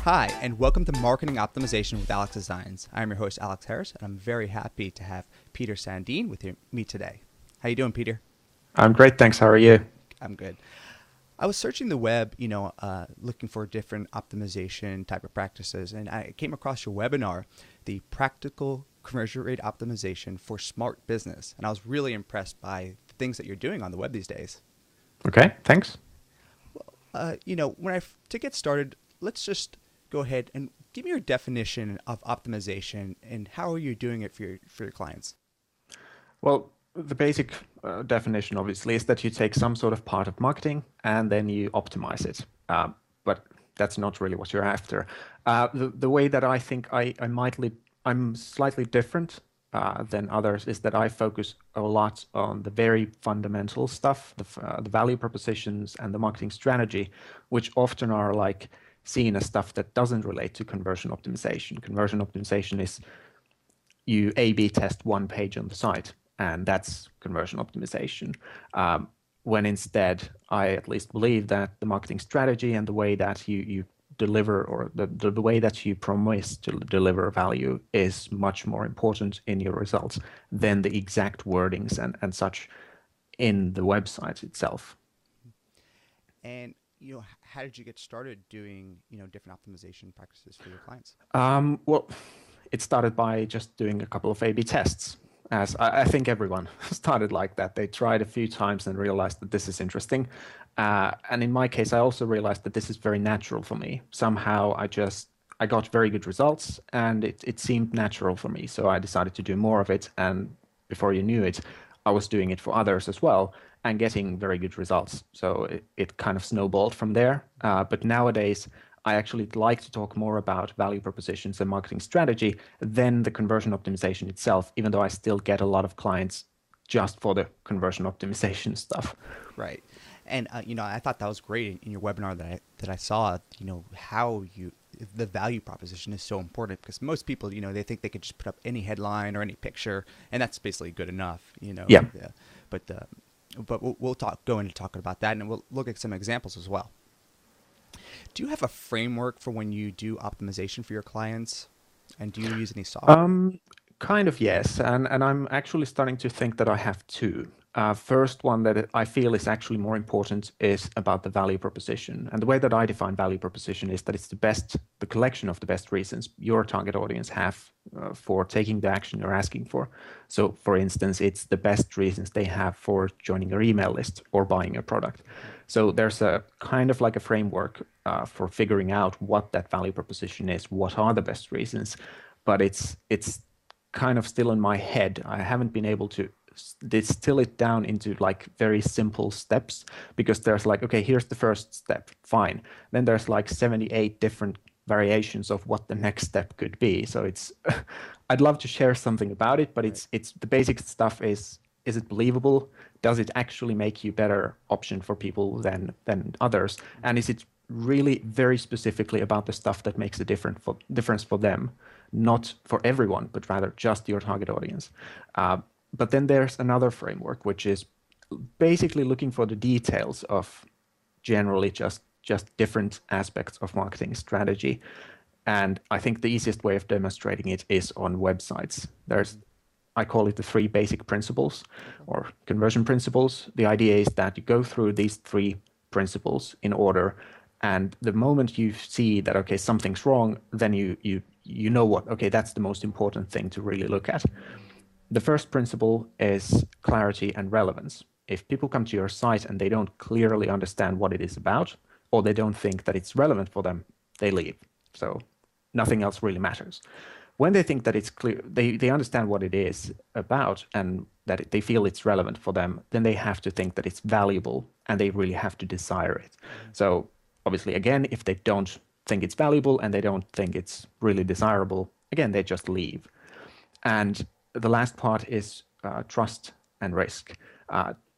Hi, and welcome to Marketing Optimization with Alex Designs. I'm your host, Alex Harris, and I'm very happy to have Peter Sandeen with me today. How you doing, Peter? I'm great, thanks. How are you? I'm good. I was searching the web, looking for different optimization type of practices, and I came across your webinar, the Practical Conversion Rate Optimization for Smart Business, and I was really impressed by the things that you're doing on the web these days. Okay, thanks. To get started, let's just go ahead and give me your definition of optimization and how are you doing it for your clients? Well, the basic definition, obviously, is that you take some sort of part of marketing and then you optimize it. But that's not really what you're after. The way that I think I'm slightly different than others is that I focus a lot on the very fundamental stuff, the value propositions and the marketing strategy, which often are like seen as stuff that doesn't relate to conversion optimization. Conversion optimization is you A/B test one page on the site, and that's conversion optimization. When instead, I at least believe that the marketing strategy and the way that you deliver, or the way that you promise to deliver value, is much more important in your results than the exact wordings and such in the website itself. And how did you get started doing different optimization practices for your clients? Well, it started by just doing a couple of A/B tests. As I think everyone started like that. They tried a few times and realized that this is interesting. And in my case, I also realized that this is very natural for me. Somehow I got very good results and it seemed natural for me. So I decided to do more of it. And before you knew it, I was doing it for others as well and getting very good results. So it kind of snowballed from there. But nowadays, I actually like to talk more about value propositions and marketing strategy than the conversion optimization itself, even though I still get a lot of clients just for the conversion optimization stuff. Right. And I thought that was great in your webinar that I saw. How the value proposition is so important because most people, they think they could just put up any headline or any picture, and that's basically good enough. Yeah. But we'll go into talking about that, and we'll look at some examples as well. Do you have a framework for when you do optimization for your clients? And do you use any software? Kind of, yes. And I'm actually starting to think that I have two. First one that I feel is actually more important is about the value proposition. And the way that I define value proposition is that it's the collection of the best reasons your target audience have for taking the action you're asking for. So for instance, it's the best reasons they have for joining your email list or buying your product. So there's a kind of like a framework for figuring out what that value proposition is, what are the best reasons, but it's kind of still in my head. I haven't been able to distill it down into like very simple steps because there's like, okay, here's the first step, fine. Then there's like 78 different variations of what the next step could be. So it's, I'd love to share something about it, but Right. it's the basic stuff is it believable? Does it actually make you better option for people than others? And is it really very specifically about the stuff that makes a difference for them, not for everyone, but rather just your target audience? But then there's another framework, which is basically looking for the details of generally just different aspects of marketing strategy. And I think the easiest way of demonstrating it is on websites. I call it the three basic principles or conversion principles. The idea is that you go through these three principles in order, and the moment you see that, okay, something's wrong, then you know what, okay, that's the most important thing to really look at. The first principle is clarity and relevance. If people come to your site and they don't clearly understand what it is about, or they don't think that it's relevant for them, they leave. So nothing else really matters. When they think that it's clear, they understand what it is about and that they feel it's relevant for them, then they have to think that it's valuable and they really have to desire it. So obviously, again, if they don't think it's valuable and they don't think it's really desirable, again, they just leave. And the last part is trust and risk.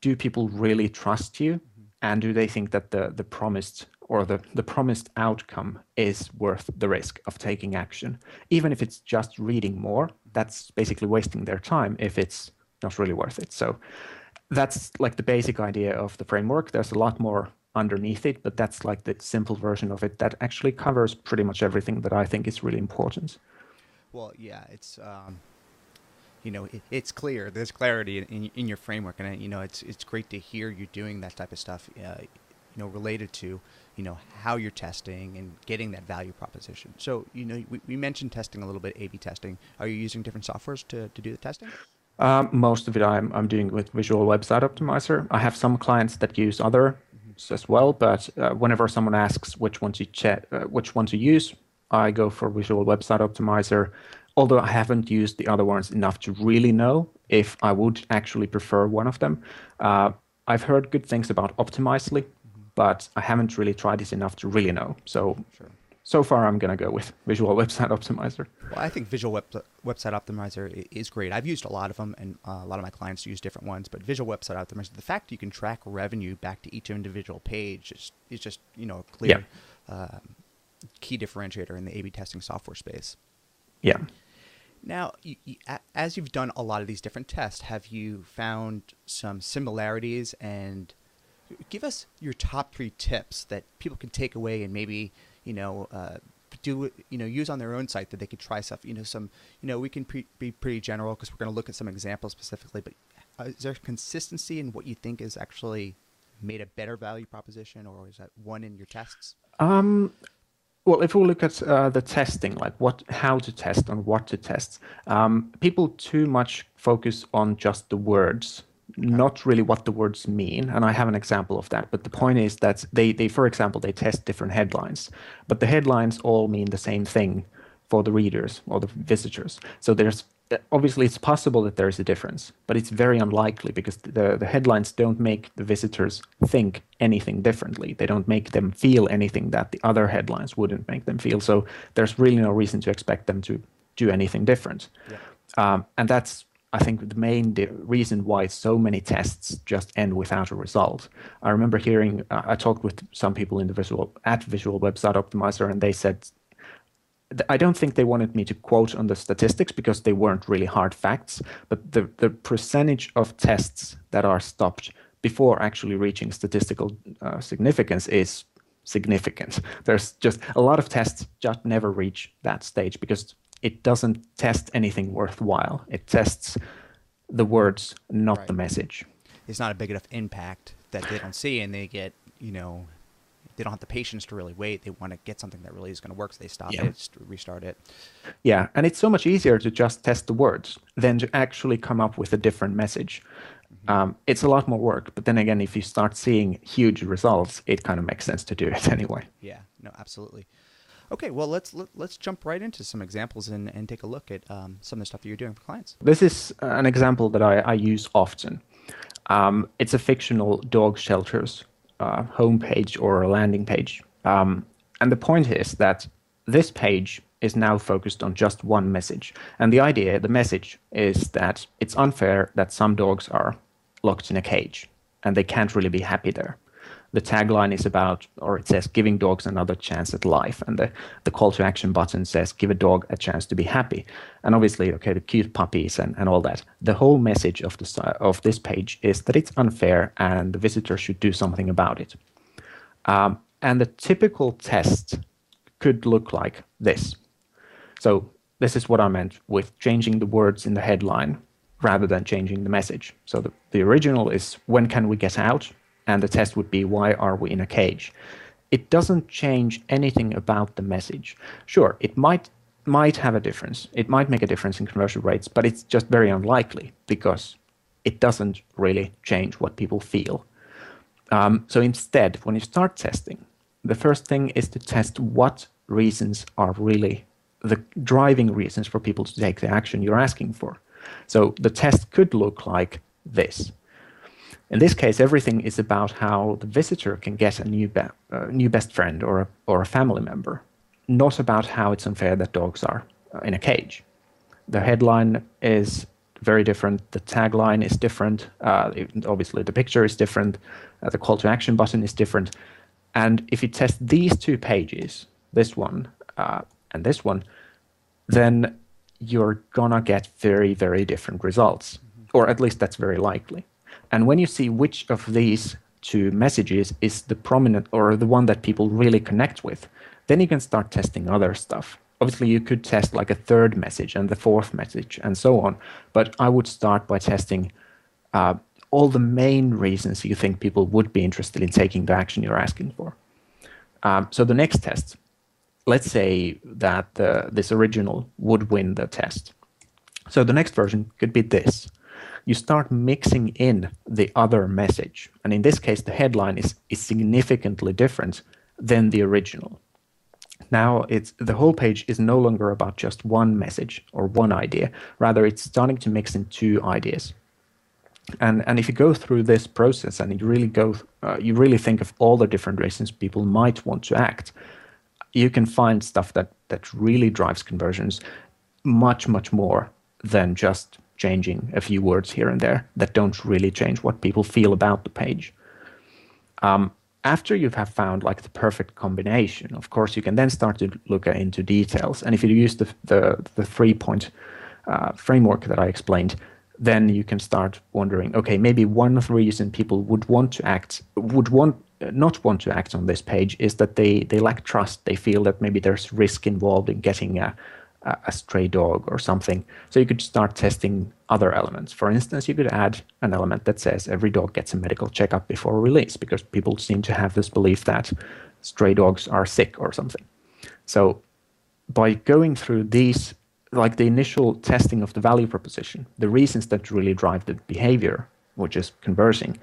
Do people really trust you? And do they think that the promised or the promised outcome is worth the risk of taking action? Even if it's just reading more, that's basically wasting their time if it's not really worth it. So that's like the basic idea of the framework. There's a lot more underneath it, but that's like the simple version of it that actually covers pretty much everything that I think is really important. Well, yeah, it's it's clear. There's clarity in your framework, and it's great to hear you doing that type of stuff. Related to how you're testing and getting that value proposition. So we mentioned testing a little bit, A/B testing. Are you using different softwares to do the testing? Most of it I'm doing with Visual Website Optimizer. I have some clients that use others as well, but whenever someone asks which one to use, I go for Visual Website Optimizer. Although I haven't used the other ones enough to really know if I would actually prefer one of them. I've heard good things about Optimizely, but I haven't really tried it enough to really know. Sure. So far, I'm going to go with Visual Website Optimizer. Well, I think Website Optimizer is great. I've used a lot of them, and a lot of my clients use different ones. But Visual Website Optimizer, the fact you can track revenue back to each individual page is just a clear key differentiator in the A/B testing software space. Yeah. Now, as you've done a lot of these different tests, have you found some similarities? And give us your top 3 tips that people can take away and maybe do use on their own site that they could try stuff. We can be pretty general because we're going to look at some examples specifically. But is there consistency in what you think is actually made a better value proposition, or is that one in your tests? Well, if we look at the testing, like how to test and what to test, people too much focus on just the words, not really what the words mean. And I have an example of that. But the point is that they, for example, they test different headlines, but the headlines all mean the same thing for the readers or the visitors. So there's obviously it's possible that there is a difference, but it's very unlikely because the headlines don't make the visitors think anything differently. They don't make them feel anything that the other headlines wouldn't make them feel. So there's really no reason to expect them to do anything different. Yeah. And that's, I think, the main reason why so many tests just end without a result. I remember hearing, I talked with some people in the Visual Website Optimizer, and they said, I don't think they wanted me to quote on the statistics because they weren't really hard facts, but the percentage of tests that are stopped before actually reaching statistical significance is significant. There's just a lot of tests just never reach that stage because it doesn't test anything worthwhile. It tests the words, not the message. It's not a big enough impact that they don't see, and they get, they don't have the patience to really wait. They want to get something that really is going to work, so they stop it, restart it. Yeah, and it's so much easier to just test the words than to actually come up with a different message. It's a lot more work, but then again, if you start seeing huge results, it kind of makes sense to do it anyway. Yeah, no, absolutely. Okay, well, let's jump right into some examples and take a look at some of the stuff that you're doing for clients. This is an example that I use often. It's a fictional dog shelter's homepage or a landing page. And the point is that this page is now focused on just one message. And the message is that it's unfair that some dogs are locked in a cage and they can't really be happy there. The tagline is about, or it says, giving dogs another chance at life. And the call to action button says, give a dog a chance to be happy. And obviously, the cute puppies and all that. The whole message of this page is that it's unfair and the visitor should do something about it. And the typical test could look like this. So this is what I meant with changing the words in the headline rather than changing the message. So the original is, when can we get out? And the test would be, why are we in a cage? It doesn't change anything about the message. Sure, it might have a difference. It might make a difference in conversion rates, but it's just very unlikely because it doesn't really change what people feel. So instead, when you start testing, the first thing is to test what reasons are really the driving reasons for people to take the action you're asking for. So the test could look like this. In this case, everything is about how the visitor can get a new best friend or a family member, not about how it's unfair that dogs are in a cage. The headline is very different. The tagline is different. Obviously, the picture is different. The call to action button is different. And if you test these 2 pages, this one and this one, then you're gonna get very, very different results, or at least that's very likely. And when you see which of these to messages is the prominent or the one that people really connect with, then you can start testing other stuff. Obviously, you could test like a third message and the fourth message and so on. But I would start by testing all the main reasons you think people would be interested in taking the action you're asking for. So the next test, let's say that this original would win the test. So the next version could be this. You start mixing in the other message. And in this case, the headline is significantly different than the original. Now the whole page is no longer about just one message or one idea. Rather, it's starting to mix in two ideas. And if you go through this process and you really think of all the different reasons people might want to act, you can find stuff that really drives conversions much, much more than just changing a few words here and there that don't really change what people feel about the page. After you have found like the perfect combination, of course, you can then start to look into details. And if you use the 3-point framework that I explained, then you can start wondering, okay, maybe one of the reasons people not want to act on this page is that they lack trust. They feel that maybe there's risk involved in getting a stray dog or something. So you could start testing other elements. For instance, you could add an element that says every dog gets a medical checkup before release, because people seem to have this belief that stray dogs are sick or something. So by going through these, like the initial testing of the value proposition, the reasons that really drive the behavior, which is conversing,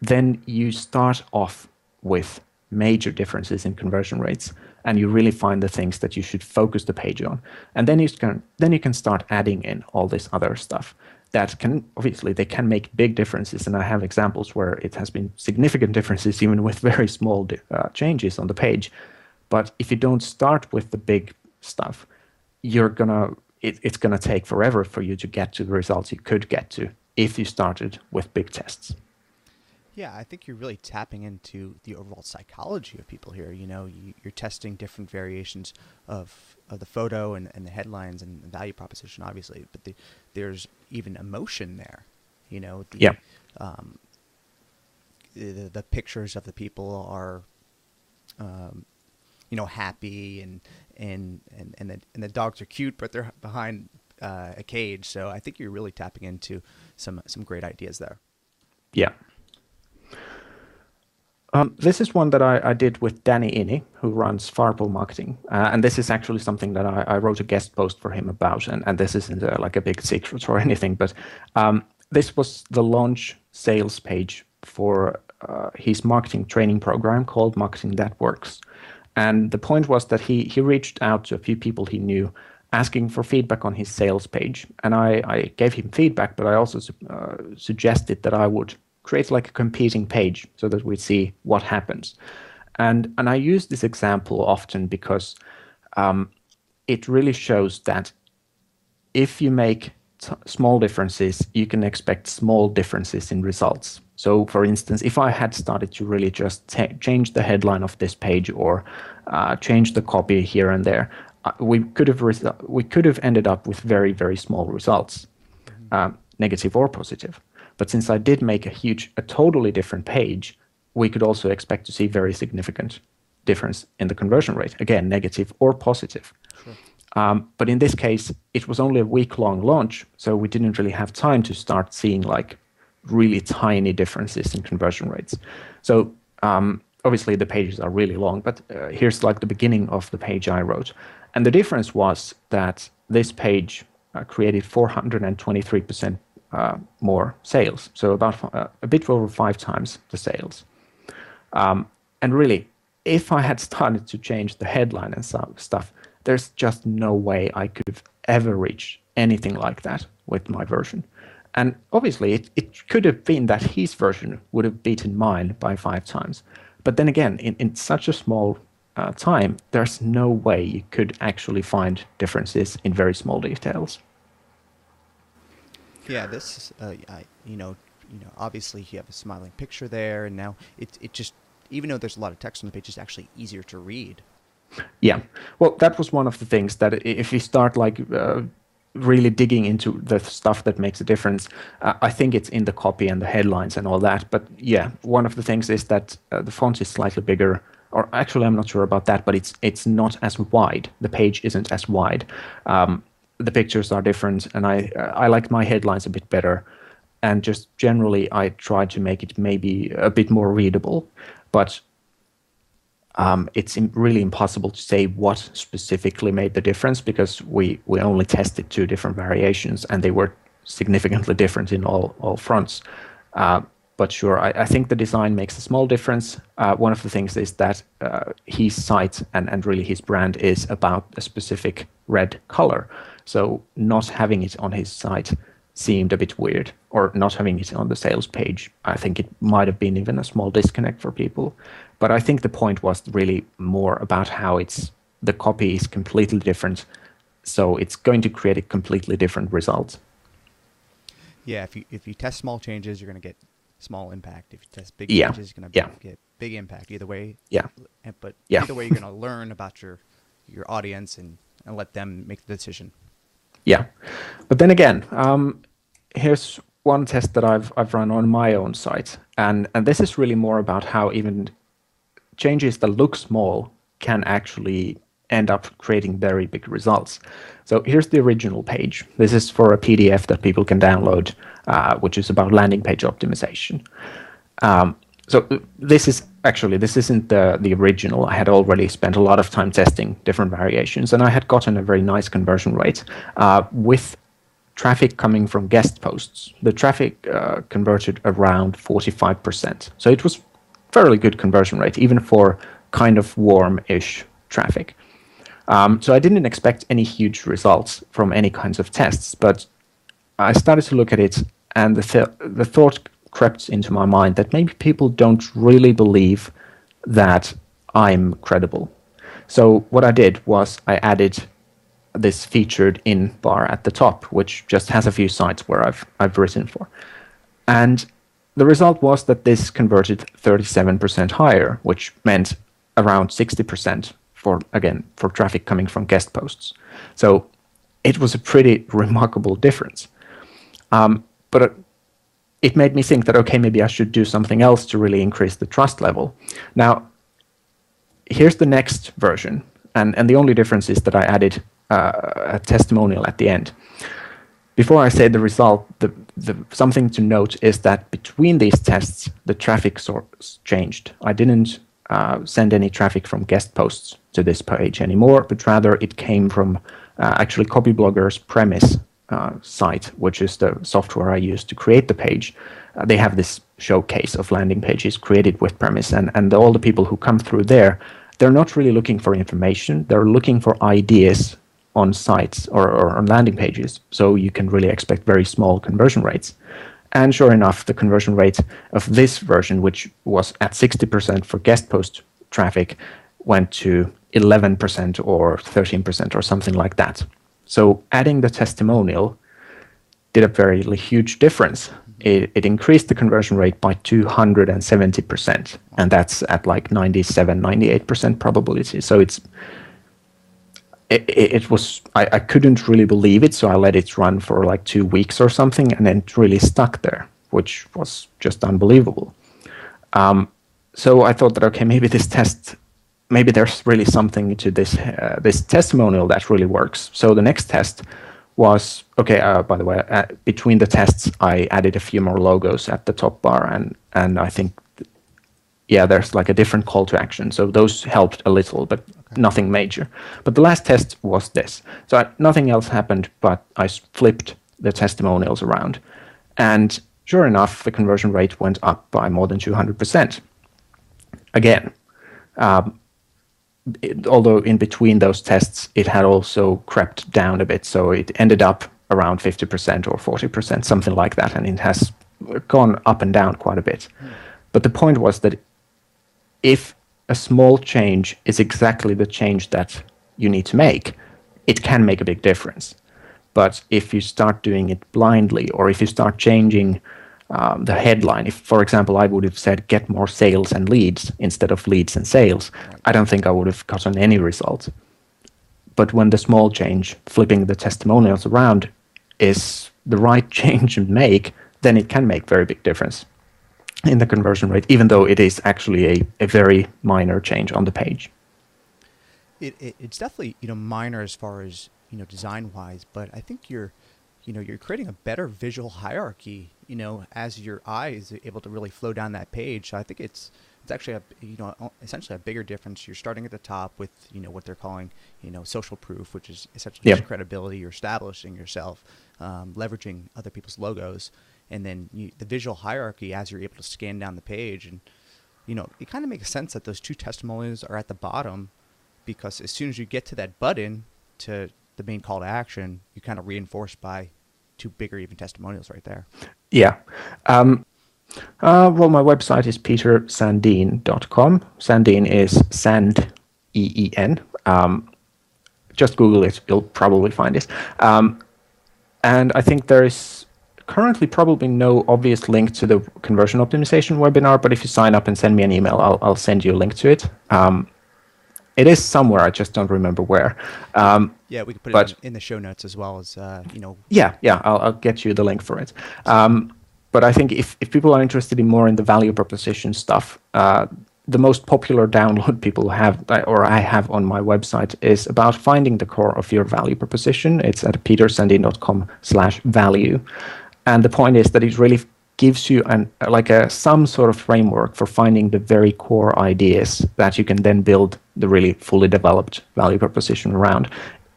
then you start off with major differences in conversion rates, and you really find the things that you should focus the page on. And then you can start adding in all this other stuff that can, obviously, they can make big differences. And I have examples where it has been significant differences even with very small changes on the page. But if you don't start with the big stuff, it's gonna take forever for you to get to the results you could get to if you started with big tests. Yeah, I think you're really tapping into the overall psychology of people here. You know, you're testing different variations of the photo and the headlines and the value proposition, obviously, but there's even emotion there. You know, the pictures of the people are, happy and the dogs are cute, but they're behind a cage. So I think you're really tapping into some great ideas there. Yeah. This is one that I did with Danny Innie, who runs Farpo Marketing. And this is actually something that I wrote a guest post for him about. And this isn't like a big secret or anything, but this was the launch sales page for his marketing training program called Marketing That Works. And the point was that he reached out to a few people he knew asking for feedback on his sales page. And I gave him feedback, but I also suggested that I would create like a competing page so that we see what happens. And I use this example often because it really shows that if you make small differences, you can expect small differences in results. So for instance, if I had started to really just change the headline of this page or change the copy here and there, we could have ended up with very, very small results, negative or positive. But since I did make a totally different page, we could also expect to see very significant difference in the conversion rate. Again, negative or positive. Sure. But in this case, it was only a week-long launch, so we didn't really have time to start seeing like really tiny differences in conversion rates. So obviously the pages are really long, but here's like the beginning of the page I wrote. And the difference was that this page created 423% more sales, so about a bit over 5 times the sales. And really, if I had started to change the headline and stuff, there's just no way I could have ever reached anything like that with my version. And obviously, it could have been that his version would have beaten mine by 5 times. But then again, in such a small time, there's no way you could actually find differences in very small details. Yeah, this, obviously you have a smiling picture there, and now it just, even though there's a lot of text on the page, it's actually easier to read. Yeah, well, that was one of the things that if you start like really digging into the stuff that makes a difference, I think it's in the copy and the headlines and all that. But yeah, one of the things is that the font is slightly bigger, or actually I'm not sure about that, but it's not as wide. The page isn't as wide. The pictures are different, and I like my headlines a bit better. And just generally, I try to make it maybe a bit more readable, but it's really impossible to say what specifically made the difference, because we only tested 2 different variations and they were significantly different in all fronts. But sure, I think the design makes a small difference. One of the things is that his site and really his brand is about a specific red color. So not having it on his site seemed a bit weird, or not having it on the sales page. I think it might have been even a small disconnect for people. But I think the point was really more about how the copy is completely different, so it's going to create a completely different result. Yeah, if you test small changes, you're going to get small impact. If you test big Yeah, changes, you're going yeah, to get big impact. Either way, yeah, but yeah, either way, you're going to learn about your audience and let them make the decision. yeah. But then again, here's one test that I've run on my own site, and this is really more about how even changes that look small can actually end up creating very big results. So here's the original page. This is for a PDF that people can download, which is about landing page optimization. So this isn't the original. I had already spent a lot of time testing different variations, and I had gotten a very nice conversion rate with traffic coming from guest posts. The traffic converted around 45%. So it was fairly good conversion rate, even for kind of warm-ish traffic. So I didn't expect any huge results from any kinds of tests, but I started to look at it, and the thought crept into my mind that maybe people don't really believe that I'm credible. So what I did was I added this featured in bar at the top, which just has a few sites where I've written for. And the result was that this converted 37% higher, which meant around 60% for traffic coming from guest posts. So it was a pretty remarkable difference. But it made me think that, okay, maybe I should do something else to really increase the trust level. Now, here's the next version. And the only difference is that I added a testimonial at the end. Before I say the result, the something to note is that between these tests, the traffic source changed. I didn't send any traffic from guest posts to this page anymore, but rather it came from actually Copyblogger's Premise site, which is the software I use to create the page. They have this showcase of landing pages created with Premise, and all the people who come through there, they're not really looking for information. They're looking for ideas on sites or on landing pages, so you can really expect very small conversion rates. And sure enough, the conversion rate of this version, which was at 60% for guest post traffic, went to 11% or 13% or something like that. So adding the testimonial did a very huge difference. It increased the conversion rate by 270%, and that's at like 97, 98% probability. So it was, I couldn't really believe it, so I let it run for like 2 weeks or something, and then it really stuck there, which was just unbelievable. So I thought that, okay, maybe there's really something to this testimonial that really works. So the next test was, okay, by the way, between the tests, I added a few more logos at the top bar, and I think, there's like a different call to action. So those helped a little, but nothing major. But the last test was this. So nothing else happened, but I flipped the testimonials around. And sure enough, the conversion rate went up by more than 200%. Again, although in between those tests, it had also crept down a bit. So it ended up around 50% or 40%, something like that. And it has gone up and down quite a bit. But the point was that if a small change is exactly the change that you need to make, it can make a big difference. But if you start doing it blindly, or if you start changing the headline, if, for example, I would have said get more sales and leads instead of leads and sales, I don't think I would have gotten any result. But when the small change, flipping the testimonials around, is the right change to make, then it can make very big difference in the conversion rate, even though it is actually a very minor change on the page. It's definitely, minor as far as, design wise, but I think you're creating a better visual hierarchy, as your eye is able to really flow down that page. So I think it's actually essentially a bigger difference. You're starting at the top with, what they're calling, social proof, which is essentially just credibility. You're establishing yourself, leveraging other people's logos, and then the visual hierarchy as you're able to scan down the page. And, it kind of makes sense that those two testimonials are at the bottom, because as soon as you get to that button to the main call to action, you kind of reinforced by two bigger even testimonials right there. Yeah. Well, my website is petersandeen.com. Sandeen is Sand, E-E-N. Just Google it. You'll probably find it. And I think there is currently probably no obvious link to the conversion optimization webinar, but if you sign up and send me an email, I'll send you a link to it. It is somewhere. I just don't remember where. Yeah, we could put it in the show notes as well as, Yeah, I'll get you the link for it. But I think if people are interested in more in the value proposition stuff, the most popular download people have, or I have on my website, is about finding the core of your value proposition. It's at petersandeen.com/value. And the point is that it really gives you some sort of framework for finding the very core ideas that you can then build the really fully developed value proposition around.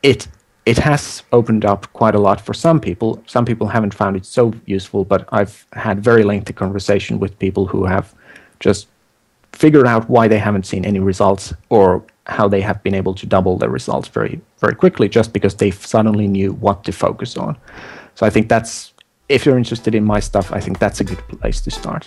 It has opened up quite a lot for some people. Some people haven't found it so useful, but I've had very lengthy conversation with people who have just figured out why they haven't seen any results, or how they have been able to double their results very, very quickly just because they suddenly knew what to focus on. So I think if you're interested in my stuff, I think that's a good place to start.